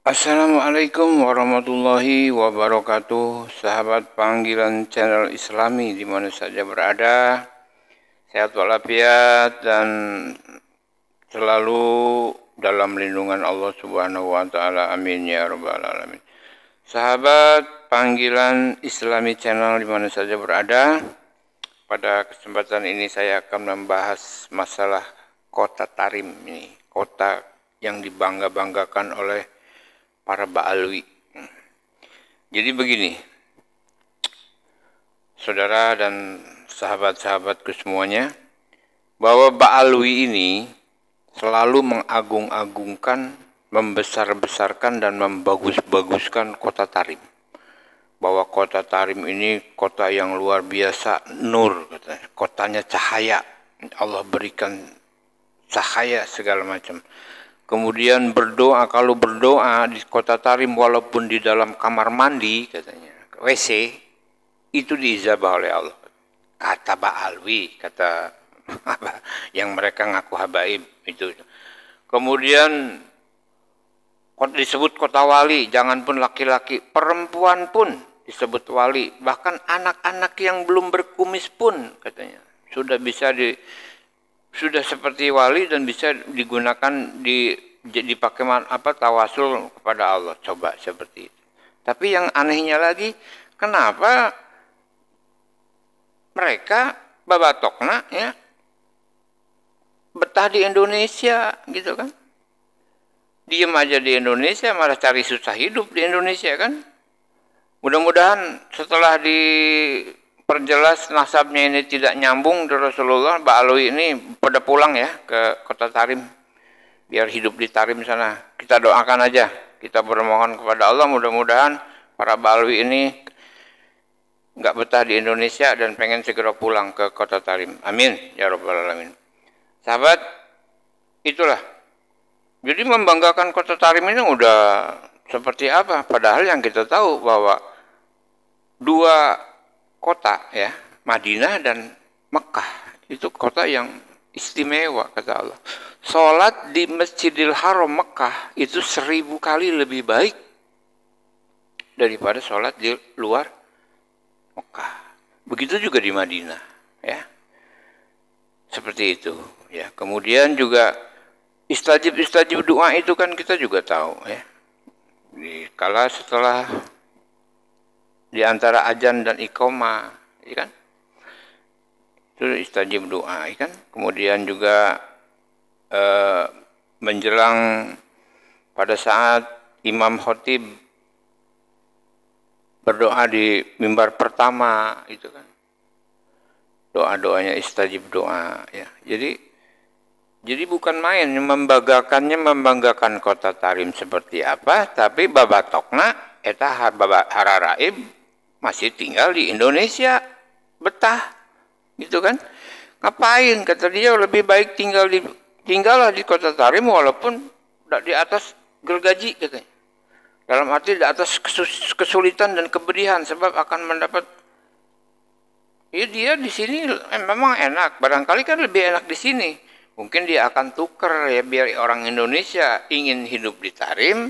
Assalamualaikum warahmatullahi wabarakatuh, sahabat panggilan channel Islami di mana saja berada, sehat walafiat dan selalu dalam lindungan Allah Subhanahu wa taala. Amin ya rabbal alamin. Sahabat panggilan Islami channel di mana saja berada, pada kesempatan ini saya akan membahas masalah kota Tarim ini, kota yang dibangga-banggakan oleh para Ba'alwi. Jadi begini, saudara dan sahabat-sahabatku semuanya, bahwa Ba'alwi ini selalu mengagung-agungkan, membesar-besarkan dan membagus-baguskan kota Tarim. Bahwa kota Tarim ini kota yang luar biasa, nur katanya. Kotanya cahaya, Allah berikan cahaya segala macam. Kemudian berdoa, kalau berdoa di kota Tarim walaupun di dalam kamar mandi katanya, WC, itu diijabah oleh Allah. Kata Ba'alwi, kata yang mereka ngaku habaib itu. Kemudian disebut kota wali, jangan pun laki-laki, perempuan pun disebut wali, bahkan anak-anak yang belum berkumis pun katanya sudah seperti wali dan bisa digunakan dipakai tawasul kepada Allah. Coba seperti itu. Tapi yang anehnya lagi, kenapa mereka babatokna ya betah di Indonesia gitu kan? Diem aja di Indonesia, malah cari susah hidup di Indonesia kan? Mudah-mudahan setelah diperjelas nasabnya ini tidak nyambung dari Rasulullah, Ba'alwi ini pada pulang ya ke kota Tarim, biar hidup di Tarim sana. Kita doakan aja, kita bermohon kepada Allah, mudah-mudahan para Ba'alwi ini nggak betah di Indonesia dan pengen segera pulang ke kota Tarim. Amin ya rabbal alamin. Sahabat, itulah. Jadi membanggakan kota Tarim ini udah seperti apa? Padahal yang kita tahu bahwa dua kota ya, Madinah dan Mekah, itu kota yang istimewa kata Allah. Sholat di Masjidil Haram Mekah itu 1000 kali lebih baik daripada sholat di luar Mekah. Begitu juga di Madinah ya. Seperti itu ya. Kemudian juga istajib doa itu kan kita juga tahu ya. Kala setelah di antara azan dan iqamah, ya kan? Itu istajib doa, ya kan? Kemudian juga menjelang pada saat Imam Khotib berdoa di mimbar pertama, itu kan? Doa-doanya istajib doa, ya. Jadi bukan main, membanggakan kota Tarim seperti apa, tapi babatokna eta hararaib masih tinggal di Indonesia, betah, gitu kan? Ngapain? Kata dia lebih baik tinggallah di kota Tarim walaupun di atas gergaji katanya. Dalam arti di atas kesulitan dan kepedihan sebab akan mendapat. Ya dia di sini memang enak, barangkali kan lebih enak di sini. Mungkin dia akan tuker ya, biar orang Indonesia ingin hidup di Tarim,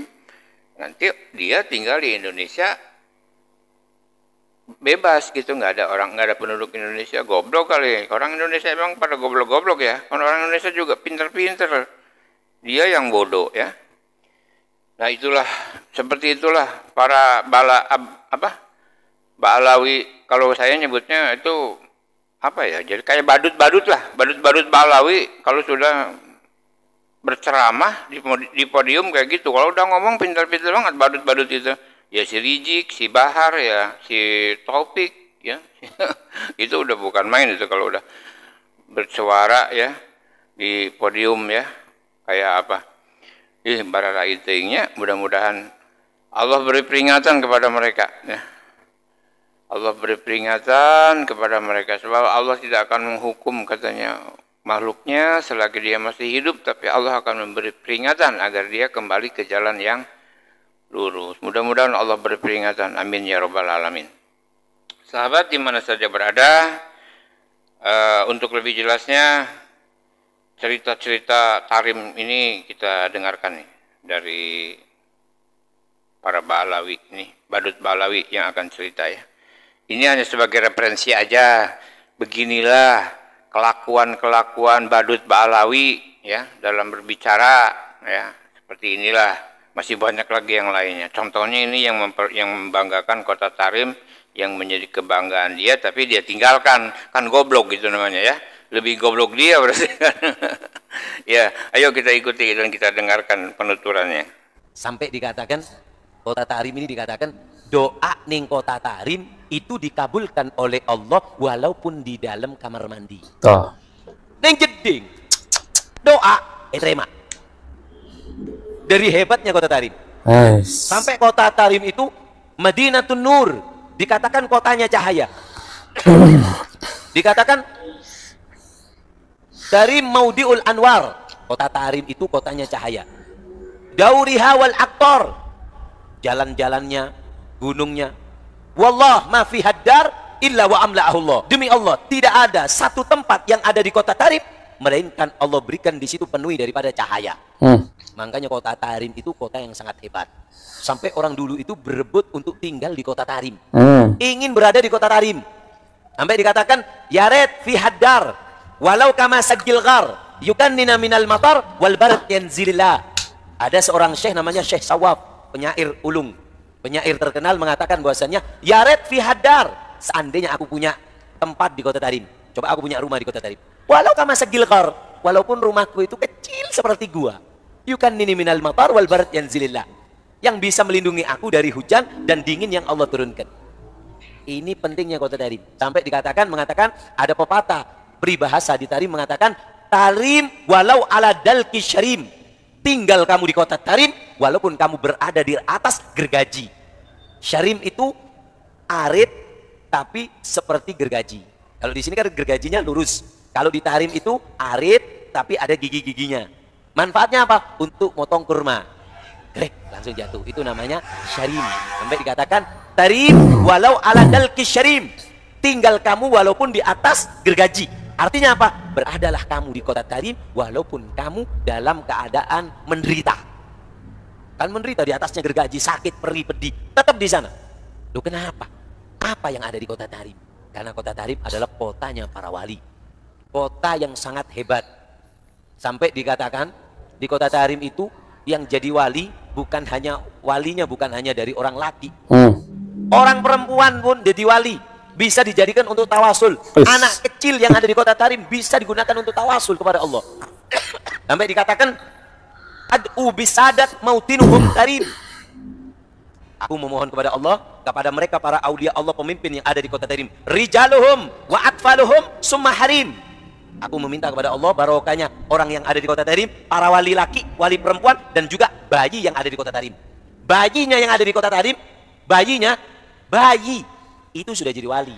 nanti dia tinggal di Indonesia bebas gitu, nggak ada penduduk Indonesia. Goblok kali, orang Indonesia emang pada goblok-goblok ya, orang Indonesia juga pinter-pinter, dia yang bodoh ya. Nah itulah, seperti itulah para Ba'alawi, kalau saya nyebutnya itu apa ya, jadi kayak badut-badut Ba'alawi kalau sudah berceramah di podium kayak gitu. Kalau udah ngomong pintar-pintar banget badut-badut itu. Ya si Rizik, si Bahar ya, si Taufik ya. Itu udah bukan main itu kalau udah bersuara ya di podium ya. Kayak apa? Barara itingnya, mudah-mudahan Allah beri peringatan kepada mereka ya. Allah beri peringatan kepada mereka sebab Allah tidak akan menghukum katanya makhluknya selagi dia masih hidup, tapi Allah akan memberi peringatan agar dia kembali ke jalan yang lurus. Mudah-mudahan Allah beri peringatan. Amin ya rabbal alamin. Sahabat di mana saja berada, untuk lebih jelasnya cerita-cerita Tarim ini kita dengarkan nih dari para Balawi ini, badut Balawi yang akan cerita ya. Ini hanya sebagai referensi aja. Beginilah kelakuan-kelakuan badut Balawi ya dalam berbicara ya. Seperti inilah. Masih banyak lagi yang lainnya. Contohnya ini yang membanggakan Kota Tarim, yang menjadi kebanggaan dia, tapi dia tinggalkan. Kan goblok gitu namanya ya. Lebih goblok dia berarti kan. Ya, ayo kita ikuti dan kita dengarkan penuturannya. Sampai dikatakan Kota Tarim ini dikatakan doa ning Kota Tarim itu dikabulkan oleh Allah walaupun di dalam kamar mandi. Oh. Ning jeding doa terima. Dari hebatnya Kota Tarim. Sampai Kota Tarim itu Madinatun Nur, dikatakan kotanya cahaya. Dikatakan dari Maudiul Anwar, Kota Tarim itu kotanya cahaya. Dauriha wal aktor, jalan-jalannya, gunungnya. Wallah ma fi haddar illa wa amla'ahullah. Demi Allah, tidak ada satu tempat yang ada di Kota Tarim melainkan Allah berikan di situ penuhi daripada cahaya. Makanya Kota Tarim itu kota yang sangat hebat. Sampai orang dulu itu berebut untuk tinggal di Kota Tarim. Ingin berada di Kota Tarim. Sampai dikatakan yaret fi haddar walau kama sagil ghar yukannina minal matar wal barat yanzilillah. Ada seorang syekh namanya Syekh Sawab, penyair ulung, penyair terkenal, mengatakan bahwasanya yaret fi haddar, seandainya aku punya tempat di Kota Tarim, coba aku punya rumah di Kota Tarim, walau kama sagil ghar, walaupun rumahku itu kecil seperti gua, yukannini minal matar wal barat yanzilillah, yang bisa melindungi aku dari hujan dan dingin yang Allah turunkan. Ini pentingnya Kota Tarim. Sampai mengatakan ada pepatah peribahasa di Tarim mengatakan Tarim walau ala dalki syarim, tinggal kamu di Kota Tarim walaupun kamu berada di atas gergaji. Syarim itu arit tapi seperti gergaji. Kalau di sini kan gergajinya lurus. Kalau di Tarim itu arit tapi ada gigi-giginya. Manfaatnya apa? Untuk motong kurma. Grek, langsung jatuh. Itu namanya syarim. Sampai dikatakan Tarim walau ala dalki syarim, tinggal kamu walaupun di atas gergaji. Artinya apa? Beradalah kamu di Kota Tarim walaupun kamu dalam keadaan menderita. Kan menderita di atasnya gergaji, sakit, perih, pedih, tetap di sana. Loh kenapa? Apa yang ada di Kota Tarim? Karena Kota Tarim adalah kotanya para wali. Kota yang sangat hebat. Sampai dikatakan di Kota Tarim itu yang jadi wali bukan hanya walinya bukan hanya dari orang laki. Orang perempuan pun jadi wali. Bisa dijadikan untuk tawasul. Anak kecil yang ada di Kota Tarim bisa digunakan untuk tawasul kepada Allah. Sampai dikatakan ad'u bisadat mautinuhum Tarim. Aku memohon kepada Allah, kepada mereka para aulia Allah, pemimpin yang ada di Kota Tarim. Rijaluhum wa atfaluhum summa harim. Aku meminta kepada Allah barokahnya orang yang ada di Kota Tarim, para wali laki, wali perempuan, dan juga bayi yang ada di Kota Tarim. Bayinya yang ada di Kota Tarim, bayi itu sudah jadi wali.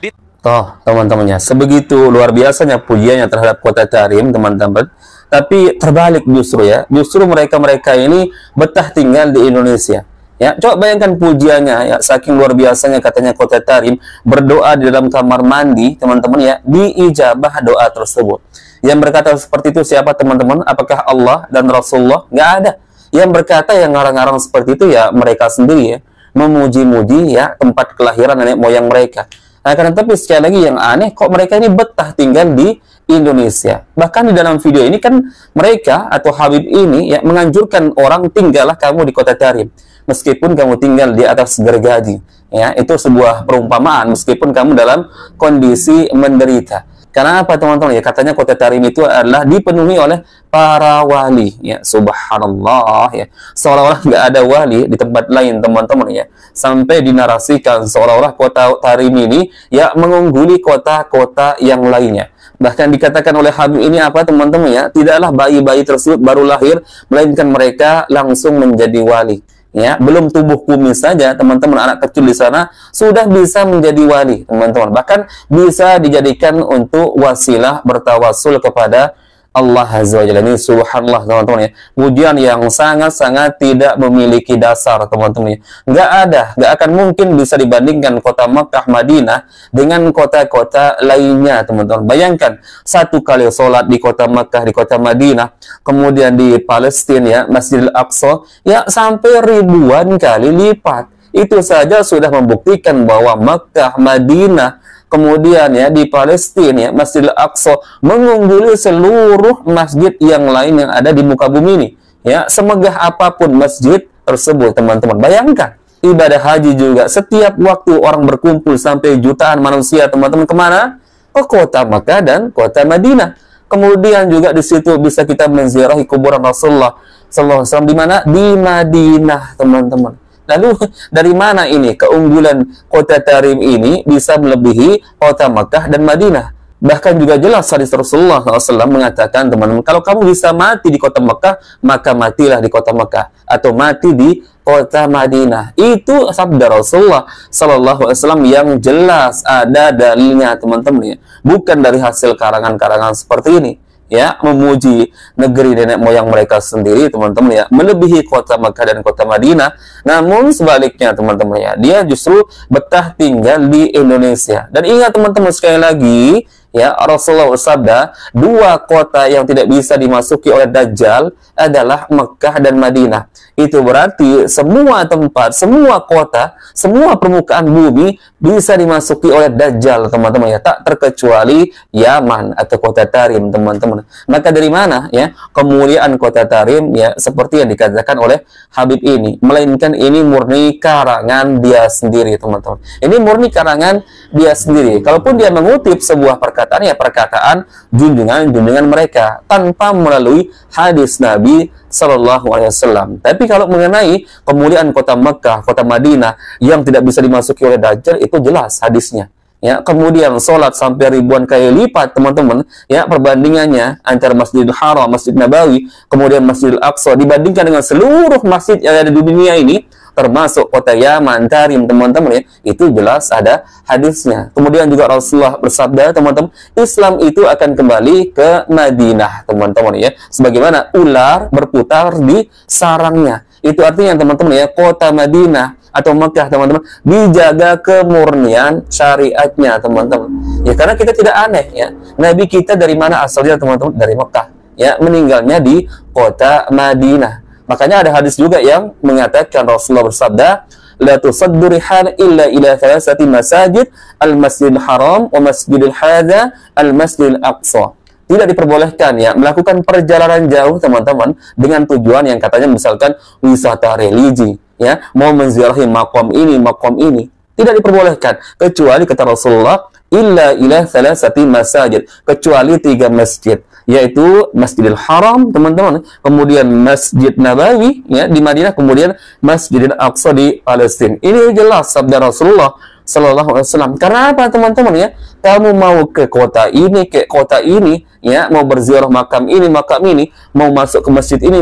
Teman-temannya, sebegitu luar biasanya pujiannya terhadap Kota Tarim, teman-teman. Tapi terbalik justru ya, justru mereka ini betah tinggal di Indonesia. Ya, coba bayangkan pujiannya ya, saking luar biasanya katanya Kota Tarim berdoa di dalam kamar mandi, teman-teman ya, diijabah doa tersebut. Yang berkata seperti itu siapa teman-teman? Apakah Allah dan Rasulullah? Nggak ada. Yang berkata yang ngarang-ngarang seperti itu ya mereka sendiri ya, memuji-muji ya tempat kelahiran nenek moyang mereka. Nah, karena tapi sekali lagi yang aneh, kok mereka ini betah tinggal di Indonesia. Bahkan di dalam video ini kan mereka atau Habib ini ya menganjurkan orang tinggallah kamu di Kota Tarim. Meskipun kamu tinggal di atas gergaji. Ya, itu sebuah perumpamaan meskipun kamu dalam kondisi menderita. Karena apa teman-teman ya, katanya Kota Tarim itu adalah dipenuhi oleh para wali ya, subhanallah ya, seolah-olah nggak ada wali di tempat lain teman-teman ya, sampai dinarasikan seolah-olah Kota Tarim ini ya mengungguli kota-kota yang lainnya. Bahkan dikatakan oleh Habib ini apa teman-teman ya, tidaklah bayi-bayi tersebut baru lahir melainkan mereka langsung menjadi wali. Ya, belum tubuh kumis saja teman-teman, anak kecil di sana sudah bisa menjadi wali teman-teman, bahkan bisa dijadikan untuk wasilah bertawasul kepada Allah Azza wa Jalla. Ini subhanallah teman-teman ya. Pujian yang sangat-sangat tidak memiliki dasar teman-teman ya. Nggak akan mungkin bisa dibandingkan kota Mekah, Madinah dengan kota-kota lainnya teman-teman. Bayangkan satu kali sholat di kota Mekah, di kota Madinah, kemudian di Palestina ya, Masjidil Aqsa ya sampai ribuan kali lipat. Itu saja sudah membuktikan bahwa Mekah, Madinah, kemudian ya di Palestina ya, Masjidil Aqsa mengungguli seluruh masjid yang lain yang ada di muka bumi ini. Ya, semegah apapun masjid tersebut teman-teman. Bayangkan ibadah haji juga setiap waktu orang berkumpul sampai jutaan manusia teman-teman kemana? Ke kota Mekah dan kota Madinah. Kemudian juga di situ bisa kita menziarahi kuburan Rasulullah sallallahu alaihi wasallam di mana? Di Madinah teman-teman. Lalu dari mana ini keunggulan kota Tarim ini bisa melebihi kota Mekah dan Madinah? Bahkan juga jelas hadis Rasulullah SAW mengatakan, teman-teman, kalau kamu bisa mati di kota Mekah, maka matilah di kota Mekah, atau mati di kota Madinah. Itu sabda Rasulullah SAW yang jelas ada dalilnya teman-teman ya. Bukan dari hasil karangan-karangan seperti ini. Ya, memuji negeri nenek moyang mereka sendiri teman-teman ya, melebihi kota Mekah dan kota Madinah. Namun sebaliknya teman-teman ya, dia justru betah tinggal di Indonesia. Dan ingat teman-teman sekali lagi ya, Rasulullah bersabda, dua kota yang tidak bisa dimasuki oleh Dajjal adalah Mekah dan Madinah. Itu berarti semua tempat, semua kota, semua permukaan bumi bisa dimasuki oleh Dajjal teman-teman ya, tak terkecuali Yaman atau kota Tarim teman-teman. Maka dari mana ya kemuliaan kota Tarim ya, seperti yang dikatakan oleh Habib ini, melainkan ini murni karangan dia sendiri teman-teman. Ini murni karangan dia sendiri. Kalaupun dia mengutip sebuah perkataan ya perkataan junjungan mereka tanpa melalui hadis Nabi Sallallahu Alaihi Wasallam. Tapi kalau mengenai kemuliaan kota Mekah, kota Madinah yang tidak bisa dimasuki oleh Dajjal, itu jelas hadisnya. Ya, kemudian sholat sampai ribuan kali lipat teman-teman. Ya, perbandingannya antara Masjidil Haram, Masjid Nabawi, kemudian Masjidil Aqsa dibandingkan dengan seluruh masjid yang ada di dunia ini, termasuk kota Yaman, Tarim teman-teman ya, itu jelas ada hadisnya. Kemudian juga Rasulullah bersabda teman-teman, Islam itu akan kembali ke Madinah teman-teman ya, sebagaimana ular berputar di sarangnya. Itu artinya teman-teman ya, kota Madinah atau Mekah teman-teman dijaga kemurnian syariatnya teman-teman ya, karena kita tidak aneh ya, Nabi kita dari mana asalnya teman-teman? Dari Mekah ya, meninggalnya di kota Madinah. Makanya ada hadis juga yang mengatakan Rasulullah bersabda, la tusaddu rihal illa ila thalathati masajid, al-Masjidil Haram wa Masjidil Hadza, al-Masjidil Aqsa. Tidak diperbolehkan ya melakukan perjalanan jauh teman-teman dengan tujuan yang katanya misalkan wisata religi ya, mau menziarahi makom ini, tidak diperbolehkan kecuali kata Rasulullah illa ila thalathati masajid, kecuali 3 masjid, yaitu Masjidil Haram teman-teman, kemudian Masjid Nabawi ya di Madinah, kemudian Masjidil Aqsa di Palestina. Ini jelas sabda Rasulullah Sallallahu Alaihi Wasallam. Karena apa teman-teman ya? Kamu mau ke kota ini, ya, mau berziarah makam ini, mau masuk ke masjid ini,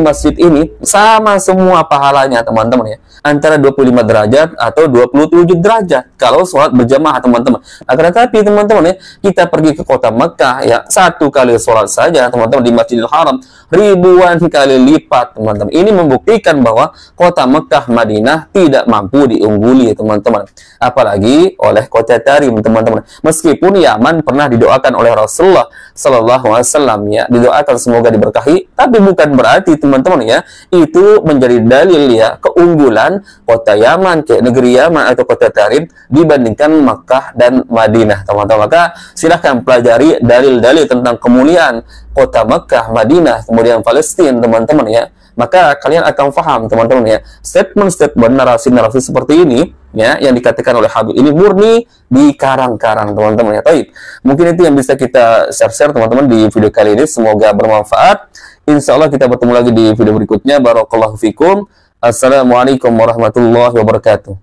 sama semua pahalanya teman-teman ya. Antara 25 derajat atau 27 derajat kalau sholat berjamaah teman-teman. Akan tetapi teman-teman ya, kita pergi ke kota Mekah ya, satu kali sholat saja teman-teman di Masjidil Haram ribuan kali lipat teman-teman. Ini membuktikan bahwa kota Mekah, Madinah tidak mampu diungguli teman-teman. Apalagi oleh kota Tarim teman-teman. Meskipun Yaman pernah didoakan oleh Rasulullah Sallallahu Alaihi Wasallam ya, didoakan semoga diberkahi, tapi bukan berarti teman-teman ya itu menjadi dalil ya keunggulan kota Yaman, kayak negeri Yaman atau kota Tarim dibandingkan Makkah dan Madinah teman-teman. Maka silahkan pelajari dalil-dalil tentang kemuliaan kota Makkah, Madinah, kemudian Palestina teman-teman ya. Maka kalian akan paham teman-teman ya, statement-statement narasi-narasi seperti ini ya yang dikatakan oleh Habib ini murni di karang-karang teman-teman ya. Baik, mungkin itu yang bisa kita share teman-teman di video kali ini, semoga bermanfaat. Insya Allah kita bertemu lagi di video berikutnya. Barakallahu fikum. Assalamualaikum warahmatullahi wabarakatuh.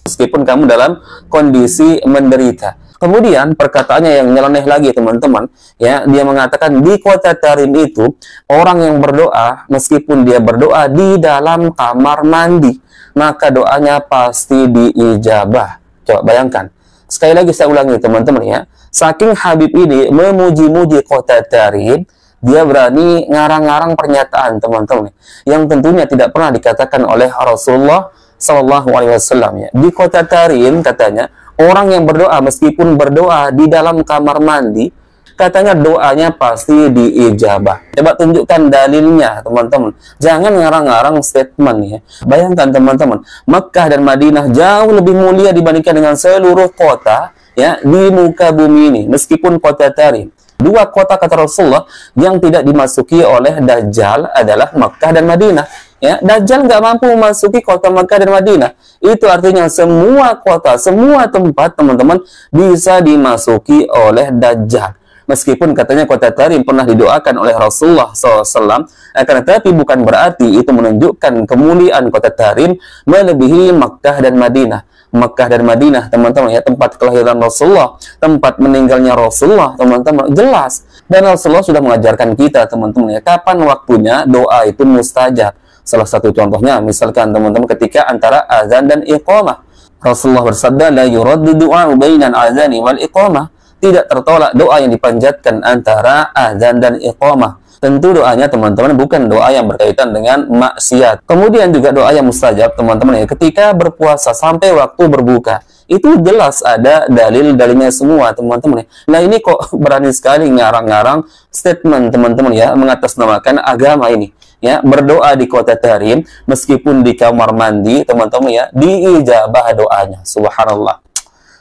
Meskipun kamu dalam kondisi menderita. Kemudian perkataannya yang nyeleneh lagi teman-teman ya, dia mengatakan di kota Tarim itu orang yang berdoa, meskipun dia berdoa di dalam kamar mandi, maka doanya pasti diijabah. Coba bayangkan. Sekali lagi saya ulangi teman-teman ya, saking Habib ini memuji-muji kota Tarim, Dia berani ngarang-ngarang pernyataan, teman-teman, yang tentunya tidak pernah dikatakan oleh Rasulullah Sallallahu Alaihi Wasallam. Ya. Di kota Tarim katanya, orang yang berdoa meskipun berdoa di dalam kamar mandi, katanya doanya pasti diijabah. Coba tunjukkan dalilnya, teman-teman. Jangan ngarang-ngarang statement ya. Bayangkan, teman-teman, Mekah dan Madinah jauh lebih mulia dibandingkan dengan seluruh kota ya di muka bumi ini. Meskipun kota Tarim, dua kota kata Rasulullah yang tidak dimasuki oleh Dajjal adalah Mekah dan Madinah. Ya, Dajjal nggak mampu memasuki kota Mekah dan Madinah. Itu artinya semua kota, semua tempat, teman-teman, bisa dimasuki oleh Dajjal. Meskipun katanya kota Tarim pernah didoakan oleh Rasulullah SAW, akan tetapi bukan berarti itu menunjukkan kemuliaan kota Tarim melebihi Mekah dan Madinah. Mekah dan Madinah, teman-teman, ya, tempat kelahiran Rasulullah, tempat meninggalnya Rasulullah, teman-teman, jelas. Dan Rasulullah sudah mengajarkan kita, teman-teman, ya, kapan waktunya doa itu mustajab. Salah satu contohnya, misalkan, teman-teman, ketika antara azan dan iqamah. Rasulullah bersabda, la yuraddu du'a bainal azani wal iqamah. Tidak tertolak doa yang dipanjatkan antara azan dan iqamah. Tentu doanya, teman-teman, bukan doa yang berkaitan dengan maksiat. Kemudian juga doa yang mustajab, teman-teman, ya, ketika berpuasa sampai waktu berbuka. Itu jelas ada dalil-dalilnya semua, teman-teman, ya. Nah, ini kok berani sekali ngarang-ngarang statement, teman-teman, ya, mengatasnamakan agama ini. Ya, berdoa di kota Tarim meskipun di kamar mandi, teman-teman, ya, diijabah doanya. Subhanallah.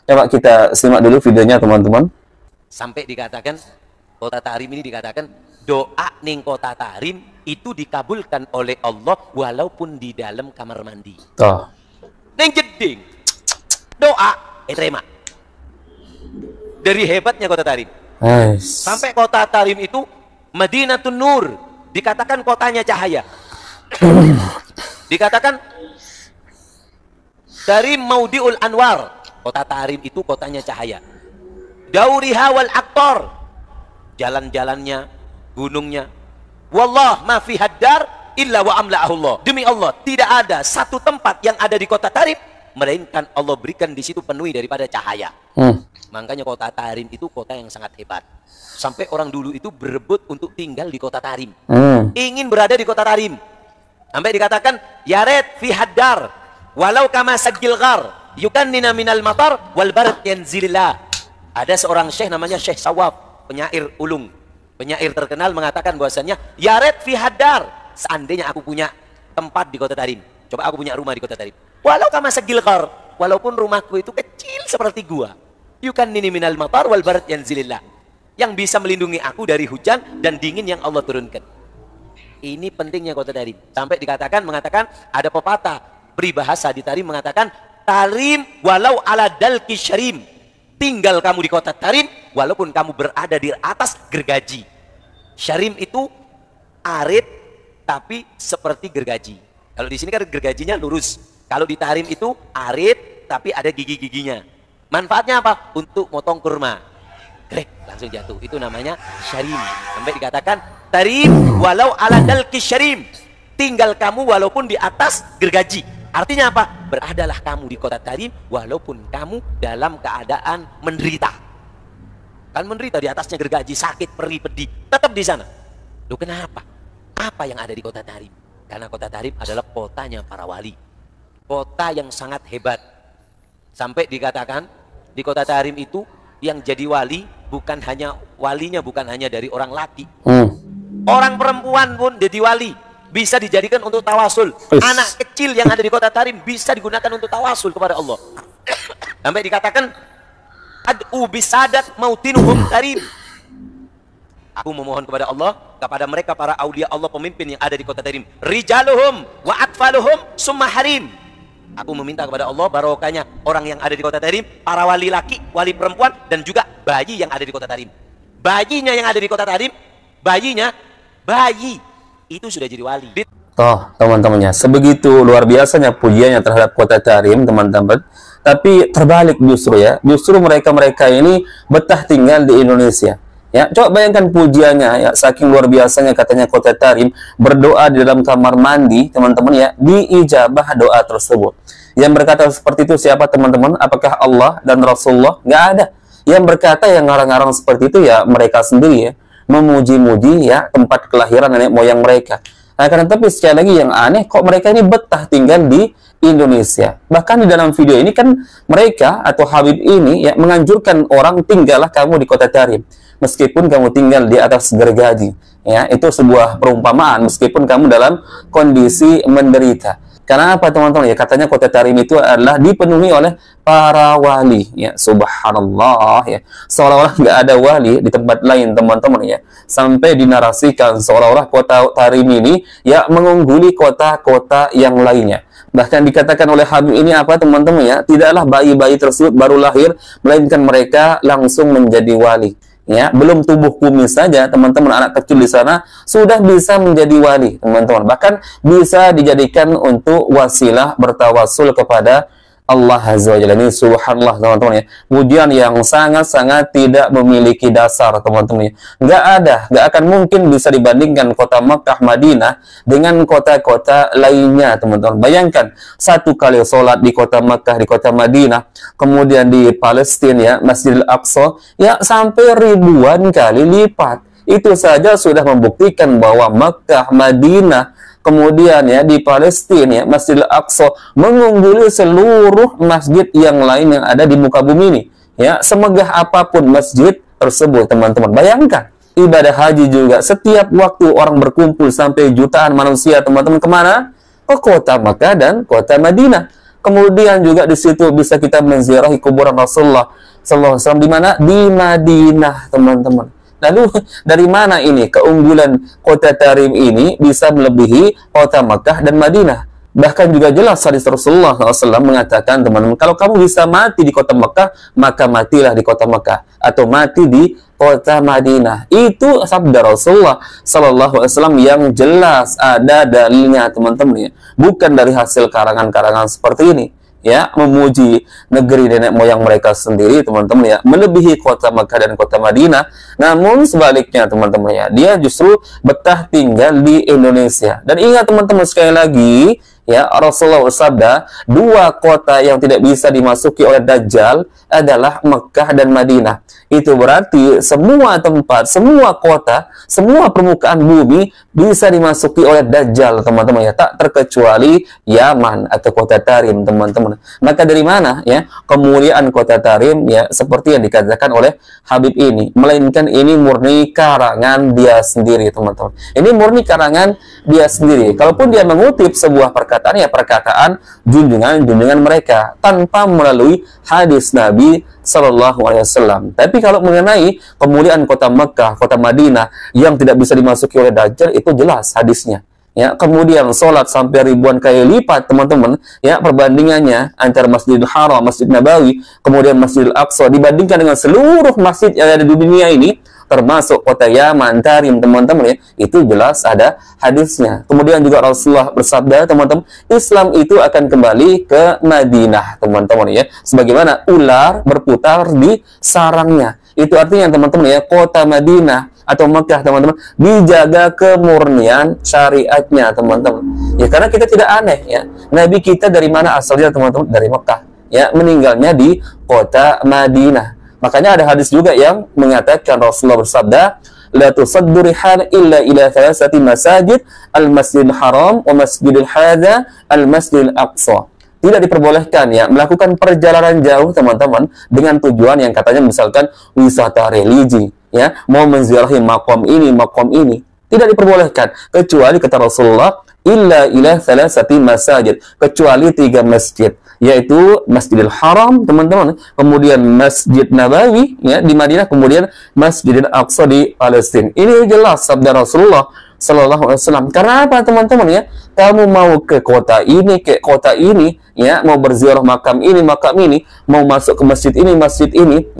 Coba kita simak dulu videonya, teman-teman. Sampai dikatakan kota Tarim ini dikatakan doa ning kota Tarim itu dikabulkan oleh Allah walaupun di dalam kamar mandi. Toh. Ning jeding doa terima. Dari hebatnya kota Tarim. Sampai kota Tarim itu Madinatun Nur, dikatakan kotanya cahaya. Dikatakan Tarim Maudiul Anwar. Kota Tarim itu kotanya cahaya. Dauriha wal aktor, jalan-jalannya, gunungnya. Wallah ma fi haddar illa wa amla'ahullah. Demi Allah, tidak ada satu tempat yang ada di kota Tarim melainkan Allah berikan di situ penuhi daripada cahaya. Makanya kota Tarim itu kota yang sangat hebat. Sampai orang dulu itu berebut untuk tinggal di kota Tarim. Ingin berada di kota Tarim. Sampai dikatakan yaret fi haddar walau kama sagil ghar yukannina minal matar wal barat yanzilillah. Ada seorang syekh namanya Syekh Sawab, penyair ulung, penyair terkenal, mengatakan bahwasannya yaret fi haddar, seandainya aku punya tempat di kota Tarim, coba aku punya rumah di kota Tarim, walau kama sagil ghar, walaupun rumahku itu kecil seperti gua, yukannini minal matar wal barat yanzilillah, yang bisa melindungi aku dari hujan dan dingin yang Allah turunkan. Ini pentingnya kota Tarim. Sampai mengatakan ada pepatah peribahasa di Tarim mengatakan Tarim walau ala dalki syarim, tinggal kamu di kota Tarim walaupun kamu berada di atas gergaji. Syarim itu arit tapi seperti gergaji. Kalau di sini kan gergajinya lurus. Kalau di Tarim itu arit tapi ada gigi-giginya. Manfaatnya apa? Untuk motong kurma. Grek, langsung jatuh. Itu namanya syarim. Sampai dikatakan Tarim walau ala dalki syarim, tinggal kamu walaupun di atas gergaji. Artinya apa? Beradalah kamu di kota Tarim walaupun kamu dalam keadaan menderita. Kan menderita di atasnya gergaji, sakit, perih, pedih, tetap di sana. Loh, kenapa? Apa yang ada di kota Tarim? Karena kota Tarim adalah kotanya para wali. Kota yang sangat hebat. Sampai dikatakan di kota Tarim itu yang jadi wali bukan hanya walinya bukan hanya dari orang laki. Orang perempuan pun jadi wali. Bisa dijadikan untuk tawasul. Anak kecil yang ada di kota Tarim bisa digunakan untuk tawasul kepada Allah. Sampai dikatakan ad'u bisadat mautinuhum Tarim. Aku memohon kepada Allah, kepada mereka para aulia Allah, pemimpin yang ada di kota Tarim. Rijaluhum wa atfaluhum summa harim. Aku meminta kepada Allah barokahnya orang yang ada di kota Tarim, para wali laki, wali perempuan, dan juga bayi yang ada di kota Tarim. Bayinya yang ada di kota Tarim, bayi itu sudah jadi wali. Toh, teman-temannya, sebegitu luar biasanya pujiannya terhadap kota Tarim, teman-teman. Tapi terbalik justru ya. Justru mereka-mereka ini betah tinggal di Indonesia. Ya, coba bayangkan pujiannya ya, saking luar biasanya katanya kota Tarim, berdoa di dalam kamar mandi, teman-teman ya, diijabah doa tersebut. Yang berkata seperti itu siapa, teman-teman? Apakah Allah dan Rasulullah? Nggak ada. Yang berkata yang ngarang-ngarang seperti itu ya mereka sendiri ya. memuji-muji ya tempat kelahiran nenek moyang mereka. Nah, karena tapi sekali lagi yang aneh, kok mereka ini betah tinggal di Indonesia. Bahkan di dalam video ini kan mereka atau Habib ini ya menganjurkan orang, tinggallah kamu di kota Tarim meskipun kamu tinggal di atas gergaji. Ya, itu sebuah perumpamaan meskipun kamu dalam kondisi menderita. Karena apa teman-teman? Ya katanya kota Tarim itu adalah dipenuhi oleh para wali. Ya, subhanallah ya. Seolah-olah nggak ada wali di tempat lain teman-teman ya. Sampai dinarasikan seolah-olah kota Tarim ini ya mengungguli kota-kota yang lainnya. Bahkan dikatakan oleh Habib ini apa teman-teman ya? Tidaklah bayi-bayi tersebut baru lahir, melainkan mereka langsung menjadi wali. Ya, belum tubuh kumis saja teman-teman, anak kecil di sana sudah bisa menjadi wali teman-teman, bahkan bisa dijadikan untuk wasilah bertawasul kepada Allah Azza wa Jalla. Ini subhanallah teman-teman ya, pujian yang sangat-sangat tidak memiliki dasar teman-teman ya. Nggak akan mungkin bisa dibandingkan kota Mekah, Madinah dengan kota-kota lainnya teman-teman. Bayangkan satu kali sholat di kota Mekah, di kota Madinah, kemudian di Palestina ya Masjidil Aqsa ya sampai ribuan kali lipat. Itu saja sudah membuktikan bahwa Mekah, Madinah, kemudian ya di Palestina ya Masjidil Aqsa mengungguli seluruh masjid yang lain yang ada di muka bumi ini. Ya, semegah apapun masjid tersebut teman-teman. Bayangkan ibadah haji juga setiap waktu orang berkumpul sampai jutaan manusia teman-teman kemana? Ke kota Mekah dan kota Madinah. Kemudian juga di situ bisa kita menziarahi kuburan Rasulullah sallallahu alaihi wasallam di mana? Di Madinah teman-teman. Lalu dari mana ini keunggulan kota Tarim ini bisa melebihi kota Mekah dan Madinah? Bahkan juga jelas hadis Rasulullah SAW mengatakan teman-teman, kalau kamu bisa mati di kota Mekah, maka matilah di kota Mekah atau mati di kota Madinah. Itu sabda Rasulullah SAW yang jelas ada dalilnya teman-teman ya. Bukan dari hasil karangan-karangan seperti ini. Ya, memuji negeri nenek moyang mereka sendiri teman-teman ya, melebihi kota Mekah dan kota Madinah. Namun sebaliknya teman-teman ya, dia justru betah tinggal di Indonesia. Dan ingat teman-teman sekali lagi ya, Rasulullah bersabda, dua kota yang tidak bisa dimasuki oleh Dajjal adalah Mekah dan Madinah. Itu berarti semua tempat, semua kota, semua permukaan bumi bisa dimasuki oleh Dajjal teman-teman ya, tak terkecuali Yaman atau kota Tarim teman-teman. Maka dari mana ya kemuliaan kota Tarim ya seperti yang dikatakan oleh Habib ini, melainkan ini murni karangan dia sendiri teman-teman. Ini murni karangan dia sendiri. Kalaupun dia mengutip sebuah perkataan ya perkataan junjungan mereka tanpa melalui hadis Nabi Sallallahu Alaihi Wasallam. Tapi kalau mengenai kemuliaan kota Mekah, kota Madinah yang tidak bisa dimasuki oleh Dajjal, itu jelas hadisnya. Ya, kemudian sholat sampai ribuan kali lipat teman-teman. Ya, perbandingannya antara Masjidil Haram, Masjid Nabawi, kemudian Masjidil Aqsa dibandingkan dengan seluruh masjid yang ada di dunia ini, termasuk kota Yaman, Tarim teman-teman ya, itu jelas ada hadisnya. Kemudian juga Rasulullah bersabda teman-teman, Islam itu akan kembali ke Madinah teman-teman ya, sebagaimana ular berputar di sarangnya. Itu artinya teman-teman ya, kota Madinah atau Mekah teman-teman dijaga kemurnian syariatnya teman-teman ya, karena kita tidak aneh ya, Nabi kita dari mana asalnya teman-teman? Dari Mekah ya, meninggalnya di kota Madinah. Makanya ada hadis juga yang mengatakan Rasulullah bersabda, la tusaddu rihal illa ila thalathati masajid, al-masjidil haram wa masjidil hadza, al-masjidil aqsa. Tidak diperbolehkan ya melakukan perjalanan jauh teman-teman dengan tujuan yang katanya misalkan wisata religi ya, mau menziarahi makom ini tidak diperbolehkan, kecuali kata Rasulullah illa ila thalathati masajid, kecuali 3 masjid, yaitu Masjidil Haram teman-teman, kemudian Masjid Nabawi ya di Madinah, kemudian Masjidil Aqsa di Palestina. Ini jelas sabda Rasulullah Sallallahu Alaihi Wasallam. Karena apa teman-teman ya? Kamu mau ke kota ini, ya, mau berziarah makam ini, mau masuk ke masjid ini,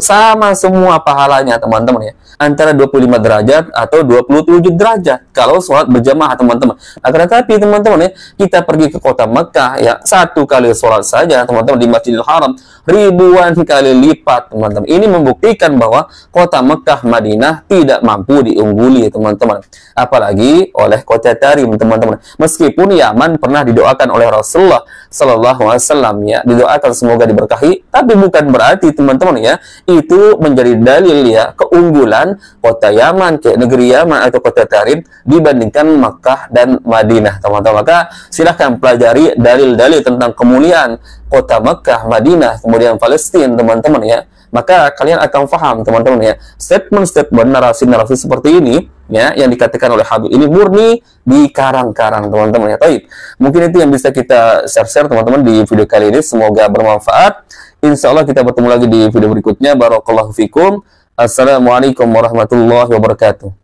sama semua pahalanya teman-teman ya. Antara 25 derajat atau 27 derajat kalau sholat berjamaah teman-teman. Akan tetapi teman-teman ya, kita pergi ke kota Mekah ya, 1 kali sholat saja teman-teman di Masjidil Haram ribuan kali lipat teman-teman. Ini membuktikan bahwa kota Mekah, Madinah tidak mampu diungguli teman-teman. Apalagi oleh kota Tarim teman-teman. Meskipun pun Yaman pernah didoakan oleh Rasulullah Sallallahu Alaihi Wasallam, ya, didoakan semoga diberkahi. Tapi bukan berarti teman-teman ya itu menjadi dalil ya keunggulan kota Yaman, kayak negeri Yaman atau kota Tarim dibandingkan Makkah dan Madinah, teman-teman. Maka silahkan pelajari dalil-dalil tentang kemuliaan kota Makkah, Madinah, kemudian Palestina, teman-teman ya. Maka kalian akan paham, teman-teman ya, statement-statement narasi-narasi seperti ini ya yang dikatakan oleh Habib ini murni di karang-karang, teman-teman ya. Baik, mungkin itu yang bisa kita share-share teman-teman di video kali ini, semoga bermanfaat. Insya Allah kita bertemu lagi di video berikutnya. Barakallahu fikum. Assalamualaikum warahmatullahi wabarakatuh.